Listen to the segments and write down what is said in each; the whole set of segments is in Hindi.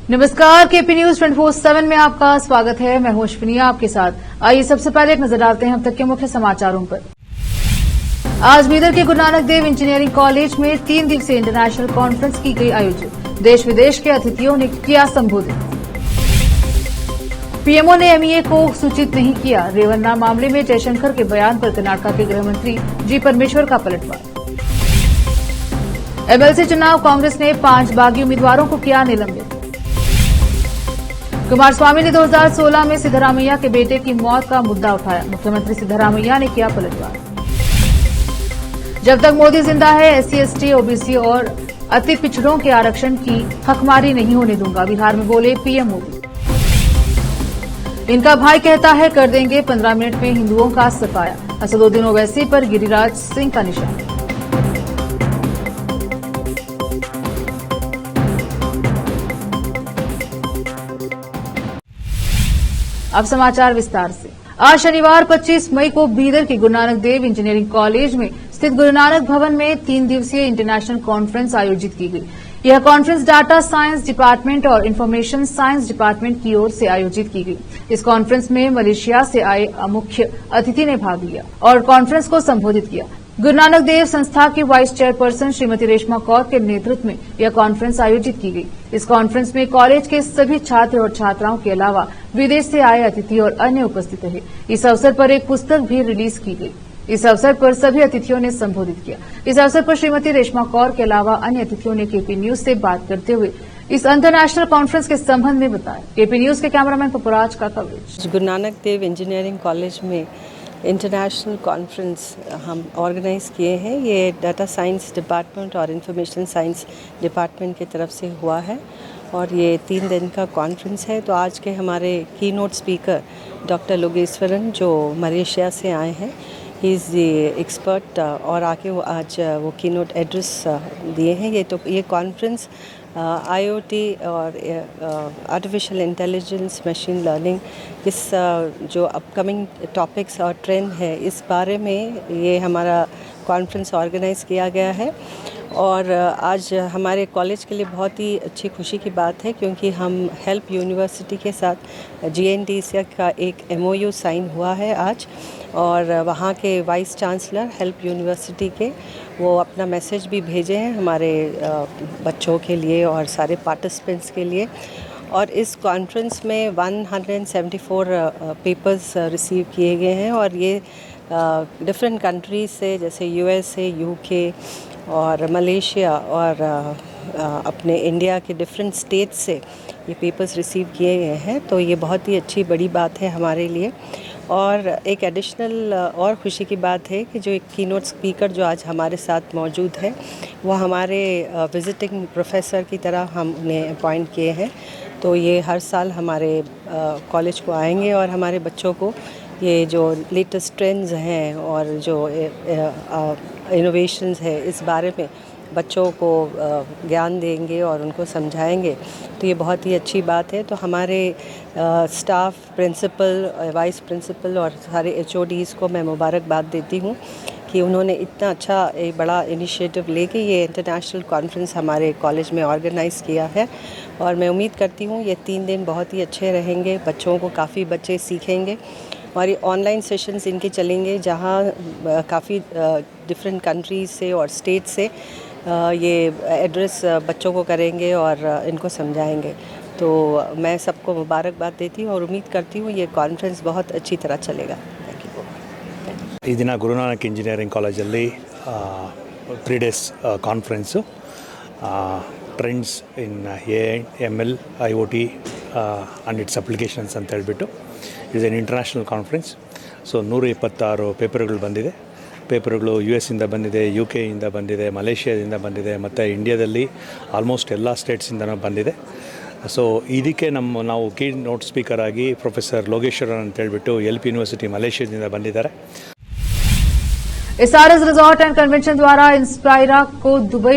नमस्कार, केपी न्यूज 24/7 में आपका स्वागत है। मैं हूं अश्विनी आपके साथ। आइए सबसे पहले एक नजर डालते हैं अब तक के मुख्य समाचारों पर। आज बीदर के गुरु नानक देव इंजीनियरिंग कॉलेज में 3 दिवसीय इंटरनेशनल कॉन्फ्रेंस की गई आयोजित। देश विदेश के अतिथियों ने किया संबोधित। पीएमओ ने एमईए को सूचित नहीं किया। रेवन्ना मामले में जयशंकर के बयान पर कर्नाटक के गृह मंत्री जी परमेश्वर का पलटवार। एमएलसी चुनाव, कांग्रेस ने 5 बागी उम्मीदवारों को किया निलंबित। कुमारस्वामी ने 2016 में सिद्धरामैया के बेटे की मौत का मुद्दा उठाया। मुख्यमंत्री सिद्धरामैया ने किया पलटवार। जब तक मोदी जिंदा है, एससी, एसटी, ओबीसी और अति पिछड़ों के आरक्षण की हकमारी नहीं होने दूंगा, बिहार में बोले पीएम मोदी। इनका भाई कहता है कर देंगे 15 मिनट में हिंदुओं का सफाया। असदुद्दीन ओवैसी पर गिरिराज सिंह का निशान। अब समाचार विस्तार से। आज शनिवार 25 मई को बीदर के गुरु नानक देव इंजीनियरिंग कॉलेज में स्थित गुरु नानक भवन में 3 दिवसीय इंटरनेशनल कॉन्फ्रेंस आयोजित की गई। यह कॉन्फ्रेंस डाटा साइंस डिपार्टमेंट और इंफॉर्मेशन साइंस डिपार्टमेंट की ओर से आयोजित की गई। इस कॉन्फ्रेंस में मलेशिया से आए मुख्य अतिथि ने भाग लिया और कॉन्फ्रेंस को संबोधित किया। गुरु नानक देव संस्था की वाइस चेयरपर्सन श्रीमती रेशमा कौर के नेतृत्व में यह कॉन्फ्रेंस आयोजित की गई। इस कॉन्फ्रेंस में कॉलेज के सभी छात्र और छात्राओं के अलावा विदेश से आए अतिथि और अन्य उपस्थित रहे। इस अवसर पर एक पुस्तक भी रिलीज की गई। इस अवसर पर सभी अतिथियों ने संबोधित किया। इस अवसर पर श्रीमती रेशमा कौर के अलावा अन्य अतिथियों ने केपी न्यूज से बात करते हुए इस इंटरनेशनल कॉन्फ्रेंस के संबंध में बताया। केपी न्यूज के कैमरामैन पपुराज का coverage. Guru Nanak Dev engineering college में इंटरनेशनल कॉन्फ्रेंस हम ऑर्गेनाइज किए हैं। ये डाटा साइंस डिपार्टमेंट और इंफॉर्मेशन साइंस डिपार्टमेंट की तरफ से हुआ है और ये 3 दिन का कॉन्फ्रेंस है। तो आज के हमारे की नोट स्पीकर डॉक्टर लोगेश्वरन जो मलेशिया से आए हैं, ही इज़ द एक्सपर्ट और आके वो आज वो की नोट एड्रेस दिए हैं। ये कॉन्फ्रेंस आईओटी और आर्टिफिशियल इंटेलिजेंस, मशीन लर्निंग, इस जो अपकमिंग टॉपिक्स और ट्रेंड है, इस बारे में ये हमारा कॉन्फ्रेंस ऑर्गेनाइज किया गया है। और आज हमारे कॉलेज के लिए बहुत ही अच्छी खुशी की बात है क्योंकि हम हेल्प यूनिवर्सिटी के साथ GNDC का एक MOU साइन हुआ है आज, और वहाँ के वाइस चांसलर हेल्प यूनिवर्सिटी के वो अपना मैसेज भी भेजे हैं हमारे बच्चों के लिए और सारे पार्टिसिपेंट्स के लिए। और इस कॉन्फ्रेंस में 174 पेपर्स रिसीव किए गए हैं और ये डिफरेंट कंट्रीज से, जैसे USA, UK और मलेशिया और अपने इंडिया के डिफरेंट स्टेट्स से ये पेपर्स रिसीव किए गए हैं। तो ये बहुत ही अच्छी बड़ी बात है हमारे लिए। और एक एडिशनल और खुशी की बात है कि जो एक कीनोट स्पीकर जो आज हमारे साथ मौजूद है, वो हमारे विजिटिंग प्रोफेसर की तरह हम उन्हें अपॉइंट किए हैं। तो ये हर साल हमारे कॉलेज को आएंगे और हमारे बच्चों को ये जो लेटेस्ट ट्रेंड्स हैं और जो इनोवेशंस है, इस बारे में बच्चों को ज्ञान देंगे और उनको समझाएंगे। तो ये बहुत ही अच्छी बात है। तो हमारे स्टाफ, प्रिंसिपल, वाइस प्रिंसिपल और सारे HODs को मैं मुबारकबाद देती हूँ कि उन्होंने इतना अच्छा एक बड़ा इनिशिएटिव लेके ये इंटरनेशनल कॉन्फ्रेंस हमारे कॉलेज में ऑर्गेनाइज़ किया है। और मैं उम्मीद करती हूँ ये 3 दिन बहुत ही अच्छे रहेंगे, बच्चों को काफ़ी बच्चे सीखेंगे। और ये ऑनलाइन सेशंस इनके चलेंगे जहाँ काफ़ी डिफरेंट कंट्रीज से और स्टेट से ये एड्रेस बच्चों को करेंगे और इनको समझाएंगे। तो मैं सबको मुबारकबाद देती हूँ और उम्मीद करती हूँ ये कॉन्फ्रेंस बहुत अच्छी तरह चलेगा। Thank you. ಈ ದಿನ ಗುರು ನಾನಕ್ ಇಂಜಿನಿಯರಿಂಗ್ ಕಾಲೇಜಲ್ಲಿ 3 days conference trends in AI, ML, IoT and it's applications ಅಂತ ಹೇಳ್ಬಿಟ್ಟು it's an international conference. So 126 ಪೇಪರ್ಗಳು ಬಂದಿದೆ. ಪೇಪರ್ಗಳು US ಇಂದ ಬಂದಿದೆ, UK ಇಂದ ಬಂದಿದೆ, ಮಲೇಷಿಯಾದಿಂದ ಬಂದಿದೆ ಮತ್ತು ಇಂಡಿಯಾದಲ್ಲಿ ಆಲ್ಮೋಸ್ಟ್ ಎಲ್ಲ ಸ್ಟೇಟ್ಸಿಂದನೂ ಬಂದಿದೆ. ಸೊ ಇದಕ್ಕೆ ನಾವು ಕೀ ನೋಟ್ ಸ್ಪೀಕರ್ ಆಗಿ ಪ್ರೊಫೆಸರ್ ಲೋಗೇಶ್ವರನ್ ಅಂತ ಹೇಳ್ಬಿಟ್ಟು LP ಯೂನಿವರ್ಸಿಟಿ ಮಲೇಷಿಯಾದಿಂದ ಬಂದಿದ್ದಾರೆ. SRS रिजॉर्ट एंड कन्वेंशन द्वारा इंस्पायरा को दुबई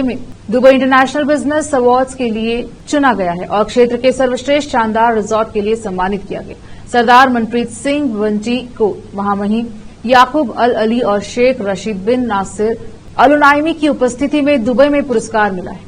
इंटरनेशनल बिजनेस अवार्ड्स के लिए चुना गया है और क्षेत्र के सर्वश्रेष्ठ शानदार रिजॉर्ट के लिए सम्मानित किया गया। सरदार मनप्रीत सिंह वंजी को वहीं याकूब अल अली और शेख रशीद बिन नासिर अल उनाइमी की उपस्थिति में दुबई में पुरस्कार मिला है।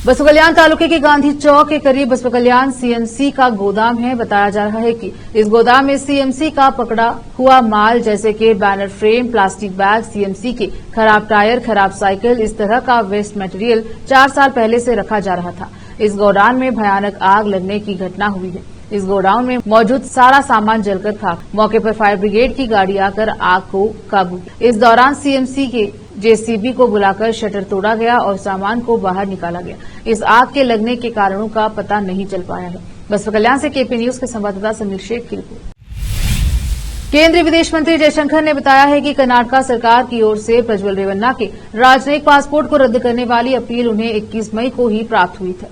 बसपा कल्याण तालुके के गांधी चौक के करीब बसपा कल्याण सीएमसी का गोदाम है। बताया जा रहा है कि इस गोदाम में सीएमसी का पकड़ा हुआ माल जैसे कि banner frame, plastic bag, CMC के खराब टायर, खराब साइकिल, इस तरह का वेस्ट मटेरियल 4 साल पहले से रखा जा रहा था। इस गोदाम में भयानक आग लगने की घटना हुई है। इस गोडाउन में मौजूद सारा सामान जलकर खाक। मौके पर फायर ब्रिगेड की गाड़ी आकर आग को काबू। इस दौरान सीएमसी के जेसीबी को बुलाकर शटर तोड़ा गया और सामान को बाहर निकाला गया। इस आग के लगने के कारणों का पता नहीं चल पाया है। बसपा कल्याण से केपी न्यूज के संवाददाता समीर शेख की रिपोर्ट। केंद्रीय विदेश मंत्री जयशंकर ने बताया है कि कर्नाटक सरकार की ओर से प्रज्वल रेवन्ना के राजनयिक पासपोर्ट को रद्द करने वाली अपील उन्हें 21 मई को ही प्राप्त हुई थी।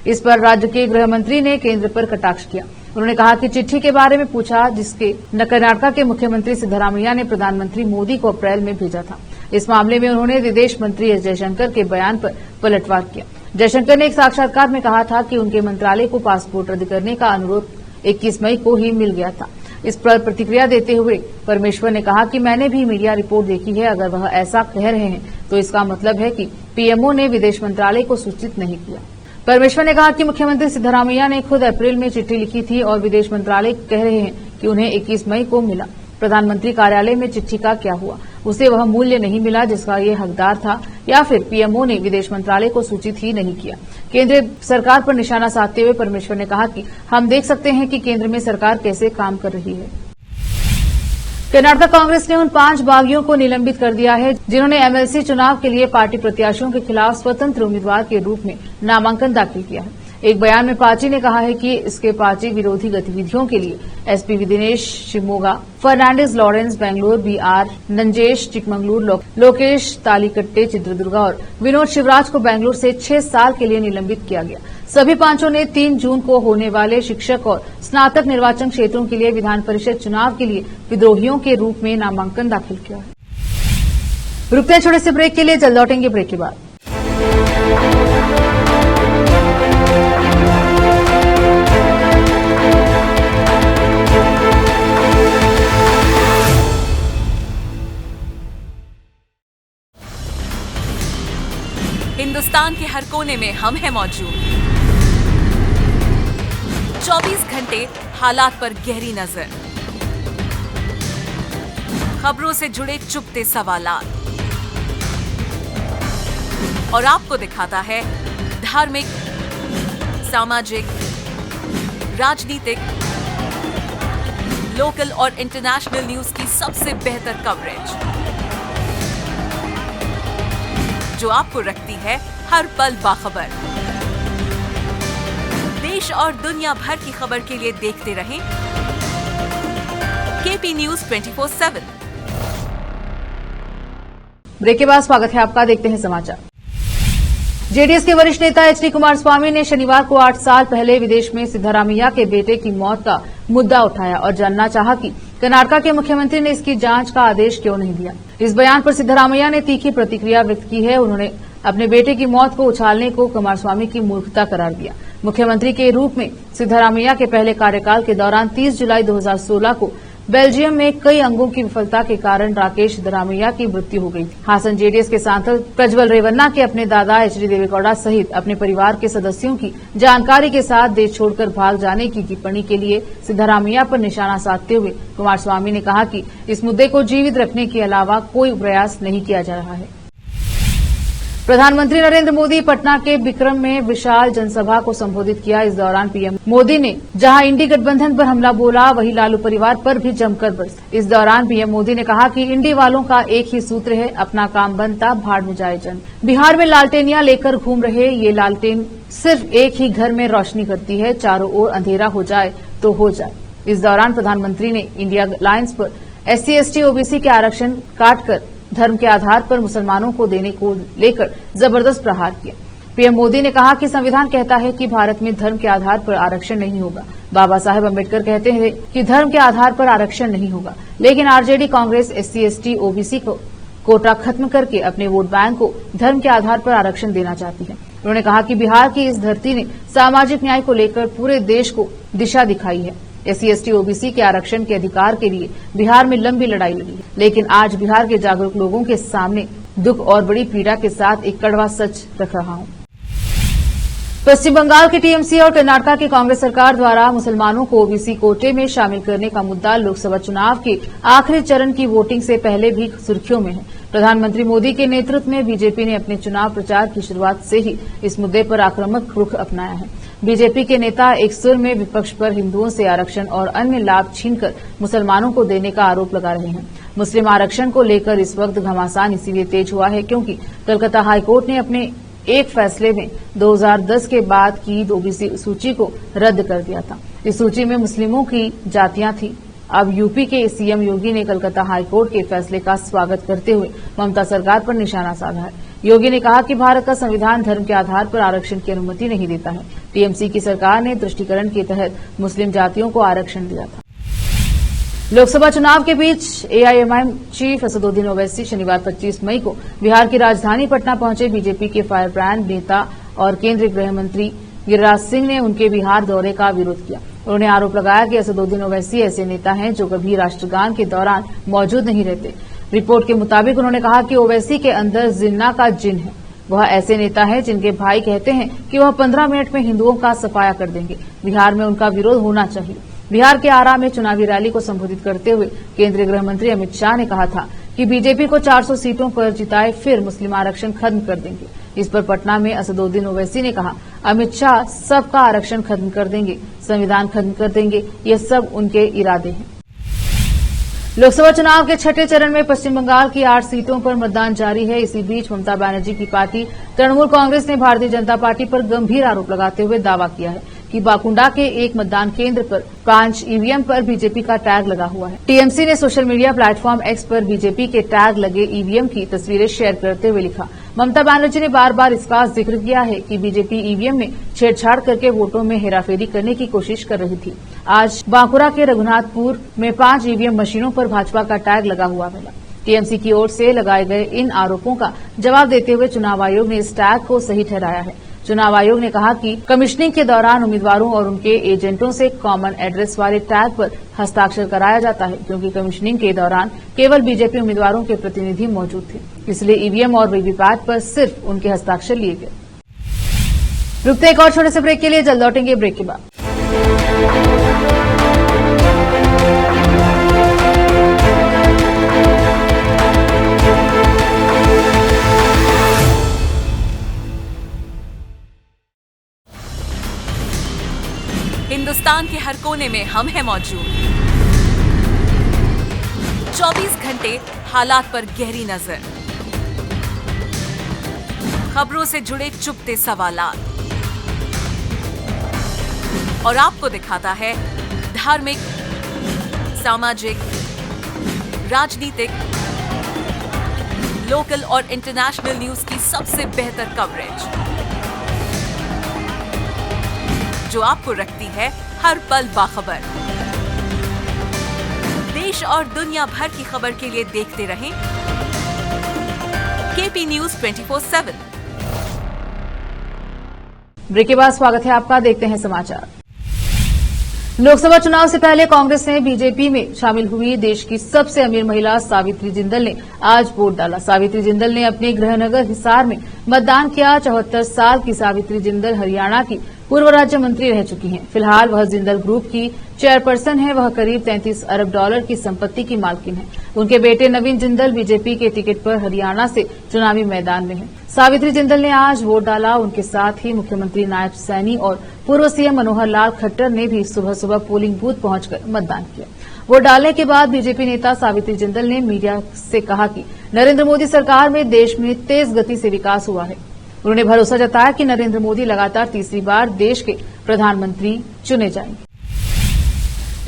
इस पर राज्य के गृह मंत्री ने केंद्र पर कटाक्ष किया। उन्होंने कहा कि चिट्ठी के बारे में पूछा जिसके कर्नाटक के मुख्यमंत्री सिद्धरामैया ने प्रधानमंत्री मोदी को अप्रैल में भेजा था। इस मामले में उन्होंने विदेश मंत्री एस जयशंकर के बयान पर पलटवार किया। जयशंकर ने एक साक्षात्कार में कहा था कि उनके मंत्रालय को पासपोर्ट रद्द करने का अनुरोध 21 मई को ही मिल गया था। इस पर प्रतिक्रिया देते हुए परमेश्वर ने कहा कि मैंने भी मीडिया रिपोर्ट देखी है। अगर वह ऐसा कह रहे हैं तो इसका मतलब है कि पीएमओ ने विदेश मंत्रालय को सूचित नहीं किया। परमेश्वर ने कहा कि मुख्यमंत्री सिद्धरामैया ने खुद अप्रैल में चिट्ठी लिखी थी और विदेश मंत्रालय कह रहे हैं कि उन्हें 21 मई को मिला। प्रधानमंत्री कार्यालय में चिट्ठी का क्या हुआ? उसे वह मूल्य नहीं मिला जिसका ये हकदार था, या फिर पीएमओ ने विदेश मंत्रालय को सूचित ही नहीं किया। केंद्र सरकार पर निशाना साधते हुए परमेश्वर ने कहा कि हम देख सकते हैं कि केंद्र में सरकार कैसे काम कर रही है। कर्नाटक कांग्रेस ने उन 5 बागियों को निलंबित कर दिया है जिन्होंने एमएलसी चुनाव के लिए पार्टी प्रत्याशियों के खिलाफ स्वतंत्र उम्मीदवार के रूप में नामांकन दाखिल किया है। एक बयान में पार्टी ने कहा है कि इसके पार्टी विरोधी गतिविधियों के लिए SP Dinesh Shivamogga, Fernandes Lawrence Bengaluru, BR Nanjesh Chikmagalur, Lokesh Talikatte Chitradurga और विनोद शिवराज को बेंगलुरु से 6 साल के लिए निलंबित किया गया। सभी 5 ने 3 जून को होने वाले शिक्षक और स्नातक निर्वाचन क्षेत्रों के लिए विधान परिषद चुनाव के लिए विद्रोहियों के रूप में नामांकन दाखिल किया है। रुकते हैं छोटे से ब्रेक के लिए, जल्द लौटेंगे ब्रेक के बाद। हिंदुस्तान के हर कोने में हम हैं मौजूद। 24 घंटे हालात पर गहरी नजर, खबरों से जुड़े चुपते सवालात और आपको दिखाता है धार्मिक, सामाजिक, राजनीतिक, लोकल और इंटरनेशनल न्यूज की सबसे बेहतर कवरेज जो आपको रखती है हर पल बाखबर। देश और दुनिया भर की खबर के लिए देखते रहें केपी न्यूज 24/7। ब्रेक के बाद स्वागत है आपका, देखते हैं समाचार। जेडीएस के वरिष्ठ नेता एचडी कुमारस्वामी ने शनिवार को 8 साल पहले विदेश में सिद्धरामैया के बेटे की मौत का मुद्दा उठाया और जानना चाहा कि कर्नाटक के मुख्यमंत्री ने इसकी जांच का आदेश क्यों नहीं दिया। इस बयान पर सिद्धरामैया ने तीखी प्रतिक्रिया व्यक्त की है। उन्होंने अपने बेटे की मौत को उछालने को कुमारस्वामी की मूर्खता करार दिया। मुख्यमंत्री के रूप में सिद्धरामैया के पहले कार्यकाल के दौरान 30 जुलाई 2016 को बेल्जियम में कई अंगों की विफलता के कारण राकेश सिद्धरामैया की मृत्यु हो गई थी। हासन जेडीएस के सांसद प्रज्वल रेवन्ना के अपने दादा एचडी देवेगौड़ा सहित अपने परिवार के सदस्यों की जानकारी के साथ देश छोड़कर भाग जाने की टिप्पणी के लिए सिद्धरामैया पर निशाना साधते हुए कुमारस्वामी ने कहा कि इस मुद्दे को जीवित रखने के अलावा कोई प्रयास नहीं किया जा रहा है। प्रधानमंत्री नरेंद्र मोदी पटना के बिक्रम में विशाल जनसभा को संबोधित किया। इस दौरान पीएम मोदी ने जहां इंडी गठबंधन पर हमला बोला, वहीं लालू परिवार पर भी जमकर बरसे। इस दौरान पीएम मोदी ने कहा कि इंडी वालों का एक ही सूत्र है, अपना काम बनता भाड़ में जाए जन। बिहार में लालटेनियां लेकर घूम रहे ये लालटेन सिर्फ एक ही घर में रोशनी करती है, चारों ओर अंधेरा हो जाए तो हो जाए। इस दौरान प्रधानमंत्री ने इंडिया अलायंस पर SC ST OBC के आरक्षण काटकर धर्म के आधार पर मुसलमानों को देने को लेकर जबरदस्त प्रहार किया। पीएम मोदी ने कहा कि संविधान कहता है कि भारत में धर्म के आधार पर आरक्षण नहीं होगा। बाबा साहेब अम्बेडकर कहते हैं कि धर्म के आधार पर आरक्षण नहीं होगा, लेकिन RJD Congress SC ST OBC को कोटा खत्म करके अपने वोट बैंक को धर्म के आधार पर आरक्षण देना चाहती है। उन्होंने कहा कि बिहार की इस धरती ने सामाजिक न्याय को लेकर पूरे देश को दिशा दिखाई है। SC ST OBC के आरक्षण के अधिकार के लिए बिहार में लंबी लड़ाई लड़ी है, लेकिन आज बिहार के जागरूक लोगों के सामने दुख और बड़ी पीड़ा के साथ एक कड़वा सच रख रहा हूं। पश्चिम बंगाल की टीएमसी और कर्नाटक की कांग्रेस सरकार द्वारा मुसलमानों को ओबीसी कोटे में शामिल करने का मुद्दा लोकसभा चुनाव के आखिरी चरण की वोटिंग से पहले भी सुर्खियों में है। प्रधानमंत्री मोदी के नेतृत्व में बीजेपी ने अपने चुनाव प्रचार की शुरुआत से ही इस मुद्दे पर आक्रामक रुख अपनाया है। बीजेपी के नेता एक सुर में विपक्ष पर हिंदुओं से आरक्षण और अन्य लाभ छीनकर मुसलमानों को देने का आरोप लगा रहे हैं। मुस्लिम आरक्षण को लेकर इस वक्त घमासान इसीलिए तेज हुआ है क्योंकि कलकत्ता हाईकोर्ट ने अपने एक फैसले में 2010 के बाद की ओबीसी सूची को रद्द कर दिया था। इस सूची में मुस्लिमों की जातियां थी। अब यूपी के सीएम योगी ने कलकत्ता हाईकोर्ट के फैसले का स्वागत करते हुए ममता सरकार पर निशाना साधा है। योगी ने कहा कि भारत का संविधान धर्म के आधार पर आरक्षण की अनुमति नहीं देता है। टीएमसी की सरकार ने तुष्टीकरण के तहत मुस्लिम जातियों को आरक्षण दिया था। लोकसभा चुनाव के बीच एआईएमआईएम चीफ असदुद्दीन ओवैसी शनिवार 25 मई को बिहार की राजधानी पटना पहुंचे। बीजेपी के फायर ब्रांड नेता और केंद्रीय गृह मंत्री गिरिराज सिंह ने उनके बिहार दौरे का विरोध किया। उन्होंने आरोप लगाया कि असदुद्दीन ओवैसी ऐसे नेता हैं जो कभी राष्ट्रगान के दौरान मौजूद नहीं रहते। रिपोर्ट के मुताबिक उन्होंने कहा कि ओवैसी के अंदर जिन्ना का जिन है। वह ऐसे नेता हैं जिनके भाई कहते हैं कि वह 15 मिनट में हिंदुओं का सफाया कर देंगे। बिहार में उनका विरोध होना चाहिए। बिहार के आरा में चुनावी रैली को संबोधित करते हुए केंद्रीय गृह मंत्री अमित शाह ने कहा था कि बीजेपी को 400 सीटों पर जिताए फिर मुस्लिम आरक्षण खत्म कर देंगे। इस पर पटना में असदुद्दीन ओवैसी ने कहा, अमित शाह सबका आरक्षण खत्म कर देंगे, संविधान खत्म कर देंगे, ये सब उनके इरादे हैं। लोकसभा चुनाव के छठे चरण में पश्चिम बंगाल की 8 सीटों पर मतदान जारी है। इसी बीच ममता बनर्जी की पार्टी तृणमूल कांग्रेस ने भारतीय जनता पार्टी पर गंभीर आरोप लगाते हुए दावा किया है कि बाकुंडा के एक मतदान केंद्र पर 5 ईवीएम पर बीजेपी का टैग लगा हुआ है। टीएमसी ने सोशल मीडिया प्लेटफॉर्म एक्स पर बीजेपी के टैग लगे ईवीएम की तस्वीरें शेयर करते हुए लिखा, ममता बनर्जी ने बार बार इसका जिक्र किया है कि बीजेपी ईवीएम में छेड़छाड़ करके वोटों में हेराफेरी करने की कोशिश कर रही थी। आज बांकुड़ा के रघुनाथपुर में 5 ईवीएम मशीनों पर भाजपा का टैग लगा हुआ मिला। टीएमसी की ओर से लगाए गए इन आरोपों का जवाब देते हुए चुनाव आयोग ने इस टैग को सही ठहराया है। चुनाव आयोग ने कहा कि कमिश्निंग के दौरान उम्मीदवारों और उनके एजेंटों से कॉमन एड्रेस वाले टैग पर हस्ताक्षर कराया जाता है क्योंकि कमिश्निंग के दौरान केवल बीजेपी उम्मीदवारों के प्रतिनिधि मौजूद थे, इसलिए ईवीएम और वीवीपैट पर सिर्फ उनके हस्ताक्षर लिए गए। रुकते एक और छोटे से ब्रेक के लिए, जल्द लौटेंगे ब्रेक के बाद। हिंदुस्तान के हर कोने में हम हैं मौजूद। 24 घंटे हालात पर गहरी नजर, खबरों से जुड़े चुपते सवालात और आपको दिखाता है धार्मिक, सामाजिक, राजनीतिक, लोकल और इंटरनेशनल न्यूज की सबसे बेहतर कवरेज जो आपको रखती है हर पल बाखबर। देश और दुनिया भर की खबर के लिए देखते रहें केपी न्यूज 24/7। ब्रेक के बाद स्वागत है आपका, देखते हैं समाचार। लोकसभा चुनाव से पहले कांग्रेस ने बीजेपी में शामिल हुई देश की सबसे अमीर महिला सावित्री जिंदल ने आज वोट डाला। सावित्री जिंदल ने अपने गृहनगर हिसार में मतदान किया। 74 साल की सावित्री जिंदल हरियाणा की पूर्व राज्य मंत्री रह चुकी हैं। फिलहाल वह जिंदल ग्रुप की चेयरपर्सन है। वह करीब 33 अरब डॉलर की संपत्ति की मालकिन है। उनके बेटे नवीन जिंदल बीजेपी के टिकट पर हरियाणा से चुनावी मैदान में हैं। सावित्री जिंदल ने आज वोट डाला। उनके साथ ही मुख्यमंत्री नायब सैनी और पूर्व सीएम मनोहर लाल खट्टर ने भी सुबह सुबह पोलिंग बूथ पहुंचकर मतदान किया। वोट डालने के बाद बीजेपी नेता सावित्री जिंदल ने मीडिया से कहा कि नरेंद्र मोदी सरकार में देश में तेज गति से विकास हुआ है। उन्होंने भरोसा जताया कि नरेंद्र मोदी लगातार तीसरी बार देश के प्रधानमंत्री चुने जाएंगे।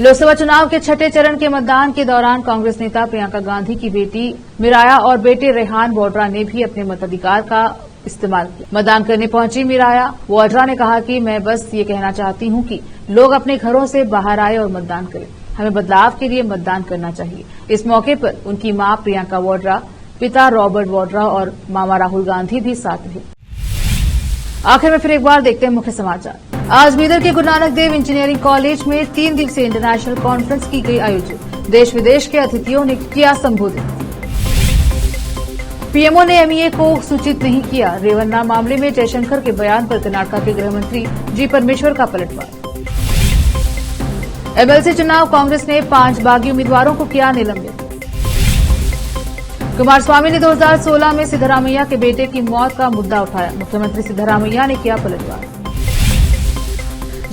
लोकसभा चुनाव के छठे चरण के मतदान के दौरान कांग्रेस नेता प्रियंका गांधी की बेटी मिराया और बेटे रेहान वाड्रा ने भी अपने मताधिकार का इस्तेमाल किया। मतदान करने पहुंची मिराया वाड्रा ने कहा कि मैं बस ये कहना चाहती हूं कि लोग अपने घरों से बाहर आए और मतदान करें। हमें बदलाव के लिए मतदान करना चाहिए। इस मौके पर उनकी मां प्रियंका वाड्रा, पिता रॉबर्ट वाड्रा और मामा राहुल गांधी भी साथ रहे। आखिर में फिर एक बार देखते हैं मुख्य समाचार। आज बीदर के गुरु नानक देव इंजीनियरिंग कॉलेज में 3 दिवसीय इंटरनेशनल कॉन्फ्रेंस की गई आयोजित। देश विदेश के अतिथियों ने किया संबोधित। पीएमओ ने एमईए को सूचित नहीं किया। रेवन्ना मामले में जयशंकर के बयान पर कर्नाटक के गृह मंत्री जी परमेश्वर का पलटवार। एमएलसी चुनाव, कांग्रेस ने 5 बागी उम्मीदवारों को किया निलंबित। कुमारस्वामी ने 2016 में सिद्धरामैया के बेटे की मौत का मुद्दा उठाया। मुख्यमंत्री सिद्धरामैया ने किया पलटवार।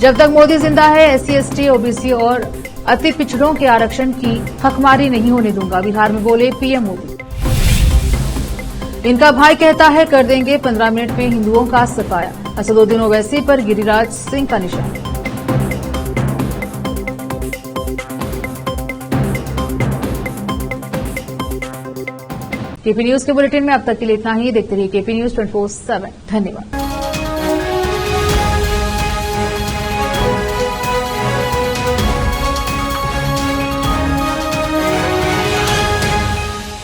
जब तक मोदी जिंदा है, एससी, एसटी, ओबीसी और अति पिछड़ों के आरक्षण की हकमारी नहीं होने दूंगा, बिहार में बोले पीएम मोदी। इनका भाई कहता है कर देंगे 15 मिनट में हिंदुओं का सफाया। असदुद्दीन ओवैसी पर गिरिराज सिंह का निशान। केपी न्यूज के बुलेटिन में अब तक के लिए इतना ही। देखते रहिए केपी न्यूज 24/7। धन्यवाद।